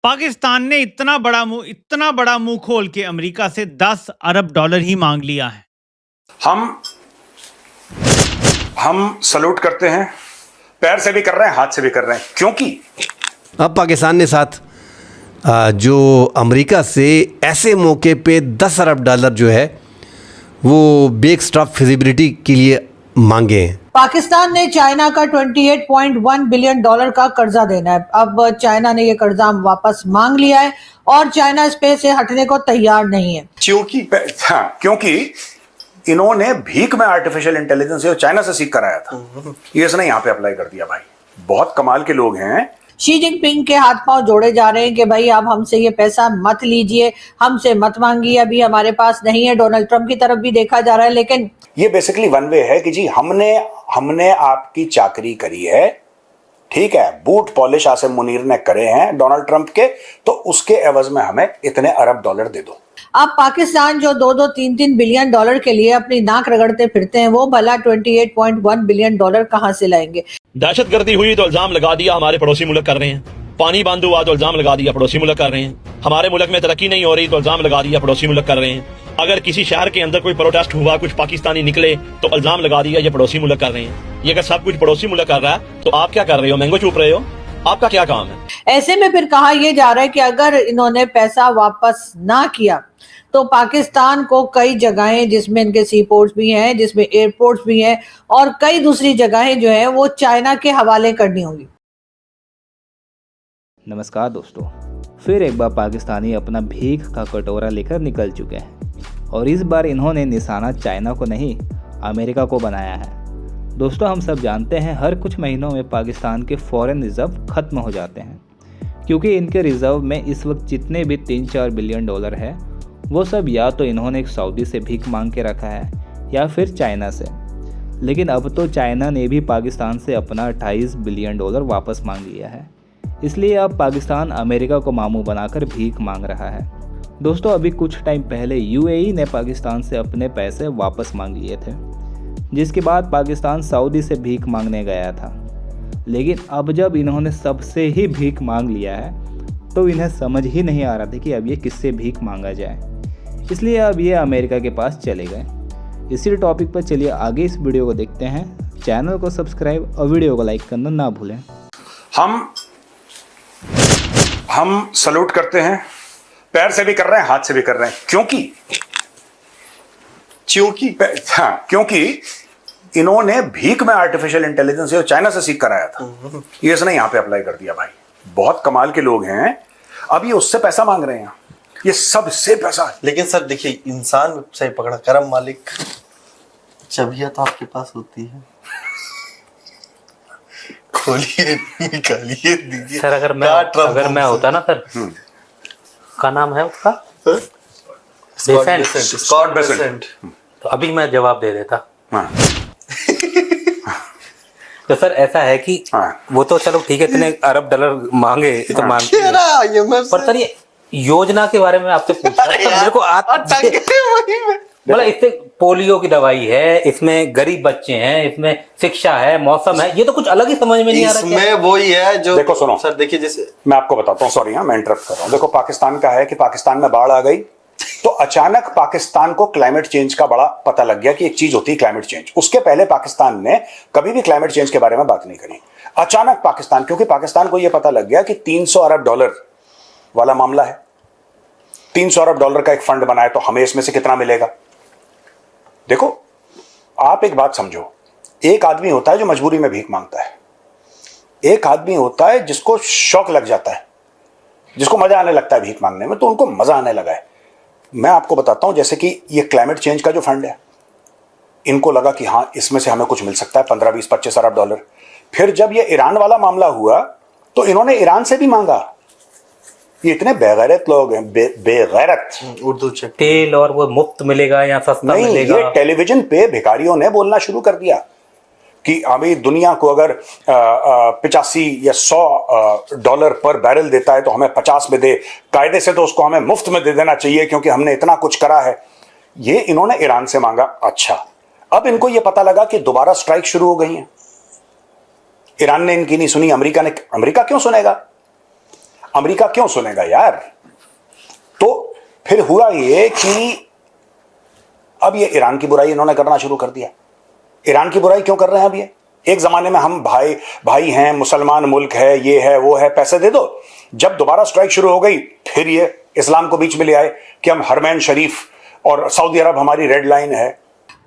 पाकिस्तान ने इतना बड़ा मुंह खोल के अमेरिका से 10 अरब डॉलर ही मांग लिया है। हम सल्यूट करते हैं, पैर से भी कर रहे हैं, हाथ से भी कर रहे हैं, क्योंकि अब पाकिस्तान ने साथ जो अमेरिका से ऐसे मौके पे 10 अरब डॉलर जो है वो बेकस्टॉप फिजिबिलिटी के लिए मांगे हैं। पाकिस्तान ने चाइना का 28.1 बिलियन डॉलर का कर्जा देना है। अब चाइना ने ये कर्जा वापस मांग लिया है और चाइना इस पे से हटने को तैयार नहीं है, क्योंकि इन्होंने भीख में आर्टिफिशियल इंटेलिजेंस चाइना से सीख कराया था, ये इसने यहाँ पे अप्लाई कर दिया। भाई बहुत कमाल के लोग हैं। शी जिनपिंग के हाथ पांव जोड़े जा रहे हैं कि भाई आप हमसे ये पैसा मत लीजिए, हमसे मत मांगिए, अभी हमारे पास नहीं है। डोनाल्ड ट्रंप की तरफ भी देखा जा रहा है, लेकिन ये बेसिकली वन वे है कि जी हमने आपकी चाकरी करी है, ठीक है, बूट पॉलिश आसिम मुनीर ने करे हैं डोनाल्ड ट्रंप के, तो उसके एवज में हमें इतने अरब डॉलर दे दो। अब पाकिस्तान जो 2-3 बिलियन डॉलर के लिए अपनी नाक रगड़ते फिरते हैं, वो भला 28.1 बिलियन डॉलर कहां से लाएंगे। दहशतगर्दी हुई तो इल्जाम लगा दिया हमारे पड़ोसी मुल्क कर रहे हैं, पानी बंद हुआ तो इल्जाम लगा दिया पड़ोसी मुल्क कर रहे हैं, हमारे मुल्क में तरक्की नहीं हो रही तो इल्जाम लगा दिया पड़ोसी मुल्क कर रहे हैं, अगर किसी शहर के अंदर कोई प्रोटेस्ट हुआ, कुछ पाकिस्तानी निकले तो इल्जाम लगा दिया ये पड़ोसी मुल्क कर रहे हैं। ये अगर सब कुछ पड़ोसी मुल्क कर रहा है तो आप क्या कर रहे हो, मैंगो चूप रहे हो, आपका क्या काम है। ऐसे में फिर कहा यह जा रहा है कि अगर इन्होंने पैसा वापस ना किया तो पाकिस्तान को कई जगहें, जिसमें इनके सी पोर्ट्स भी हैं, जिसमें एयरपोर्ट्स भी हैं, और कई दूसरी जगहें जो हैं वो चाइना के हवाले करनी होंगी। नमस्कार दोस्तों, फिर एक बार पाकिस्तानी अपना भीख का कटोरा लेकर निकल चुके हैं और इस बार इन्होंने निशाना चाइना को नहीं अमेरिका को बनाया है। दोस्तों, हम सब जानते हैं हर कुछ महीनों में पाकिस्तान के फॉरेन रिजर्व खत्म हो जाते हैं, क्योंकि इनके रिजर्व में इस वक्त जितने भी 3-4 बिलियन डॉलर है वो सब या तो इन्होंने सऊदी से भीख मांग के रखा है या फिर चाइना से। लेकिन अब तो चाइना ने भी पाकिस्तान से अपना 28 बिलियन डॉलर वापस मांग लिया है, इसलिए अब पाकिस्तान अमेरिका को मामू बनाकर भीख मांग रहा है। दोस्तों, अभी कुछ टाइम पहले यूएई ने पाकिस्तान से अपने पैसे वापस मांग लिए थे, जिसके बाद पाकिस्तान सऊदी से भीख मांगने गया था। लेकिन अब जब इन्होंने सबसे ही भीख मांग लिया है तो इन्हें समझ ही नहीं आ रहा था कि अब ये किससे भीख मांगा जाए, इसलिए अब ये अमेरिका के पास चले गए। इसी टॉपिक पर चलिए आगे इस वीडियो को देखते हैं। चैनल को सब्सक्राइब और वीडियो को लाइक करना ना भूलें। हम सल्यूट करते हैं, पैर से भी कर रहे हैं, हाथ से भी कर रहे हैं, क्योंकि इन्होंने भीख में आर्टिफिशियल इंटेलिजेंस चाइना से सीख कराया था, ये इसने यहां पे अप्लाई कर दिया। भाई बहुत कमाल के लोग हैं। अब ये उससे पैसा मांग रहे हैं, ये सबसे पैसा। लेकिन सर देखिए, इंसान सही पकड़ा, करम मालिक, चाबियां तो आपके पास होती है, खोलिए निकालिए दीजिए। सर अगर मैं होता ना सर, क्या नाम है उसका, स्कॉट बेसेंट, तो अभी मैं जवाब दे देता। हाँ। तो सर ऐसा है कि वो तो चलो ठीक है, इतने अरब डॉलर मांगे तो मांगते हैं, पर सर ये योजना के बारे में आपसे पूछा मेरे को बोला, इससे पोलियो की दवाई है, इसमें गरीब बच्चे हैं, इसमें शिक्षा है, मौसम है, ये तो कुछ अलग ही समझ में नहीं आ रहा। इसमें वही है जो, देखो सुनो सर, देखिए जैसे मैं आपको बताता हूँ, सॉरी मैं इंटरप्ट कर रहा हूँ। देखो, पाकिस्तान का है कि पाकिस्तान में बाढ़ आ गई तो अचानक पाकिस्तान को क्लाइमेट चेंज का बड़ा पता लग गया कि एक चीज होती है क्लाइमेट चेंज। उसके पहले पाकिस्तान ने कभी भी क्लाइमेट चेंज के बारे में बात नहीं करी। अचानक पाकिस्तान, क्योंकि पाकिस्तान को यह पता लग गया कि 300 अरब डॉलर वाला मामला है, 300 अरब डॉलर का एक फंड बनाए तो हमें इसमें से कितना मिलेगा। देखो, आप एक बात समझो, एक आदमी होता है जो मजबूरी में भीख मांगता है, एक आदमी होता है जिसको शौक लग जाता है, जिसको मजा आने लगता है भीख मांगने में, तो उनको मजा आने लगा है। मैं आपको बताता हूं, जैसे कि ये क्लाइमेट चेंज का जो फंड है, इनको लगा कि हाँ इसमें से हमें कुछ मिल सकता है, 15, 20, 25 अरब डॉलर। फिर जब ये ईरान वाला मामला हुआ तो इन्होंने ईरान से भी मांगा। ये इतने बेगैरत लोग हैं, बेगैरत। उर्दू तेल और वो मुफ्त मिलेगा या सस्ता नहीं, मिलेगा। ये टेलीविजन पे भिखारियों ने बोलना शुरू कर दिया कि अभी दुनिया को अगर 85 या 100 डॉलर पर बैरल देता है तो हमें 50 में दे, कायदे से तो उसको हमें मुफ्त में दे देना चाहिए क्योंकि हमने इतना कुछ करा है। ये इन्होंने ईरान से मांगा। अच्छा, अब इनको ये पता लगा कि दोबारा स्ट्राइक शुरू हो गई है। ईरान ने इनकी नहीं सुनी, अमेरिका क्यों सुनेगा। अमेरिका क्यों सुनेगा यार? तो फिर हुआ ये कि अब ये ईरान की बुराई इन्होंने करना शुरू कर दिया। ईरान की बुराई क्यों कर रहे हैं अब ये? एक जमाने में हम भाई हैं, मुसलमान मुल्क है, ये है वो है, पैसे दे दो। जब दोबारा स्ट्राइक शुरू हो गई फिर ये इस्लाम को बीच में ले आए कि हम हरमैन शरीफ और सऊदी अरब हमारी रेड लाइन है।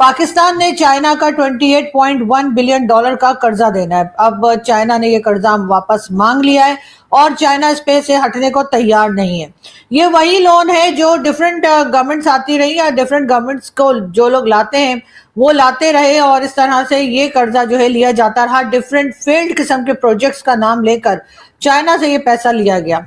पाकिस्तान ने चाइना का 28.1 बिलियन डॉलर का कर्जा देना है। अब चाइना ने ये कर्जा वापस मांग लिया है और चाइना इस पे से हटने को तैयार नहीं है। ये वही लोन है जो डिफरेंट गवर्नमेंट्स आती रही या डिफरेंट गवर्नमेंट्स को जो लोग लाते हैं वो लाते रहे और इस तरह से ये कर्जा जो है लिया जाता रहा। डिफरेंट फेल्ड किस्म के प्रोजेक्ट्स का नाम लेकर चाइना से ये पैसा लिया गया।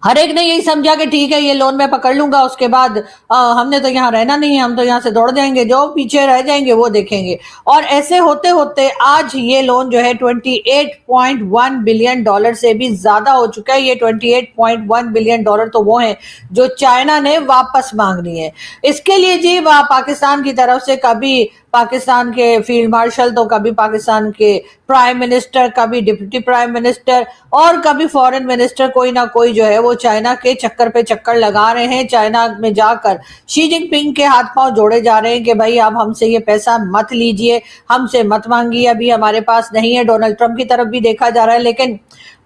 हर एक ने यही समझा कि ठीक है ये लोन मैं पकड़ लूंगा, उसके बाद हमने तो यहाँ रहना नहीं है, हम तो यहाँ से दौड़ जाएंगे, जो पीछे रह जाएंगे वो देखेंगे। और ऐसे होते होते आज ये लोन जो है 28.1 बिलियन डॉलर से भी ज्यादा हो चुका है। ये 28.1 बिलियन डॉलर तो वो है जो चाइना ने वापस मांग लिए है। इसके लिए जी पाकिस्तान की तरफ से कभी पाकिस्तान के फील्ड मार्शल तो कभी पाकिस्तान के प्राइम मिनिस्टर, कभी डिप्टी प्राइम मिनिस्टर और कभी फॉरेन मिनिस्टर, कोई ना कोई जो है वो चाइना के चक्कर पे चक्कर लगा रहे हैं। चाइना में जाकर शी जिनपिंग के हाथ पांव जोड़े जा रहे हैं कि भाई आप हमसे ये पैसा मत लीजिए, हमसे मत मांगिए, अभी हमारे पास नहीं है। डोनाल्ड ट्रंप की तरफ भी देखा जा रहा है, लेकिन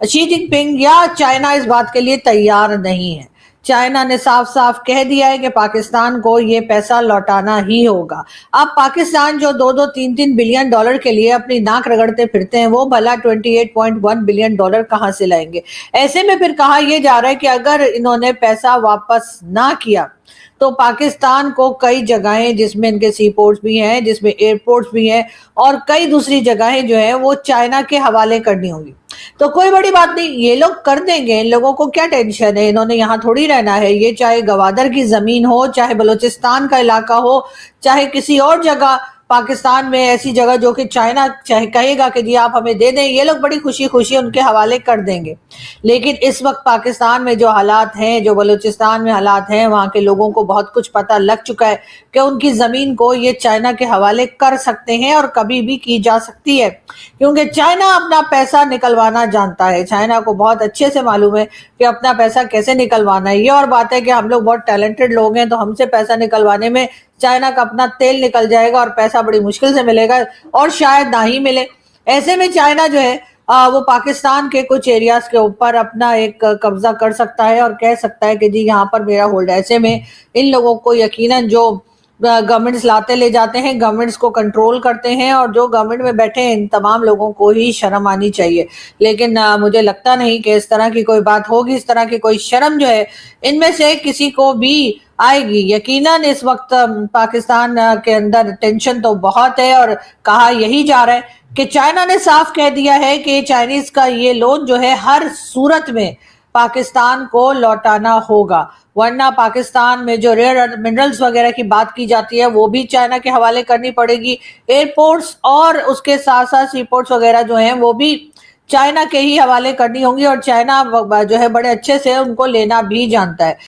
शी जिनपिंग या चाइना इस बात के लिए तैयार नहीं है। चाइना ने साफ साफ कह दिया है कि पाकिस्तान को ये पैसा लौटाना ही होगा। अब पाकिस्तान जो 2-2, 3-3 बिलियन डॉलर के लिए अपनी नाक रगड़ते फिरते हैं वो भला 28.1 बिलियन डॉलर कहां से लाएंगे? ऐसे में फिर कहा यह जा रहा है कि अगर इन्होंने पैसा वापस ना किया तो पाकिस्तान को कई जगहें जिसमें इनके सी पोर्ट्स भी हैं, जिसमें एयरपोर्ट्स भी हैं और कई दूसरी जगहें जो हैं वो चाइना के हवाले करनी होंगी। तो कोई बड़ी बात नहीं, ये लोग कर देंगे, इन लोगों को क्या टेंशन है, इन्होंने यहाँ थोड़ी रहना है। ये चाहे गवादर की जमीन हो, चाहे बलूचिस्तान का इलाका हो, चाहे किसी और जगह पाकिस्तान में ऐसी जगह जो कि चाइना चाहे कहेगा कि जी आप हमें दे दें, ये लोग बड़ी खुशी खुशी उनके हवाले कर देंगे। लेकिन इस वक्त पाकिस्तान में जो हालात हैं, जो बलूचिस्तान में हालात हैं, वहाँ के लोगों को बहुत कुछ पता लग चुका है कि उनकी ज़मीन को ये चाइना के हवाले कर सकते हैं और कभी भी की जा सकती है, क्योंकि चाइना अपना पैसा निकलवाना जानता है। चाइना को बहुत अच्छे से मालूम है कि अपना पैसा कैसे निकलवाना है। ये और बात है कि हम लोग बहुत टैलेंटेड लोग हैं तो हमसे पैसा निकलवाने में चाइना का अपना तेल निकल जाएगा और पैसा बड़ी मुश्किल से मिलेगा और शायद ना ही मिले। ऐसे में चाइना जो है वो पाकिस्तान के कुछ एरियाज के ऊपर अपना एक कब्जा कर सकता है और कह सकता है कि जी यहाँ पर मेरा होल्ड है। ऐसे में इन लोगों को यकीनन जो गवर्नमेंट्स लाते ले जाते हैं, गवर्नमेंट्स को कंट्रोल करते हैं और जो गवर्नमेंट में बैठे हैं इन तमाम लोगों को ही शर्म आनी चाहिए। लेकिन मुझे लगता नहीं कि इस तरह की कोई बात होगी, इस तरह की कोई शर्म जो है इनमें से किसी को भी आएगी। यकीनन इस वक्त पाकिस्तान के अंदर टेंशन तो बहुत है और कहा यही जा रहा है कि चाइना ने साफ कह दिया है कि चाइनीज का ये लोन जो है हर सूरत में पाकिस्तान को लौटाना होगा, वरना पाकिस्तान में जो रेयर मिनरल्स वगैरह की बात की जाती है वो भी चाइना के हवाले करनी पड़ेगी। एयरपोर्ट्स और उसके साथ साथ सी पोर्ट्स वगैरह जो हैं वो भी चाइना के ही हवाले करनी होंगी और चाइना जो है बड़े अच्छे से उनको लेना भी जानता है।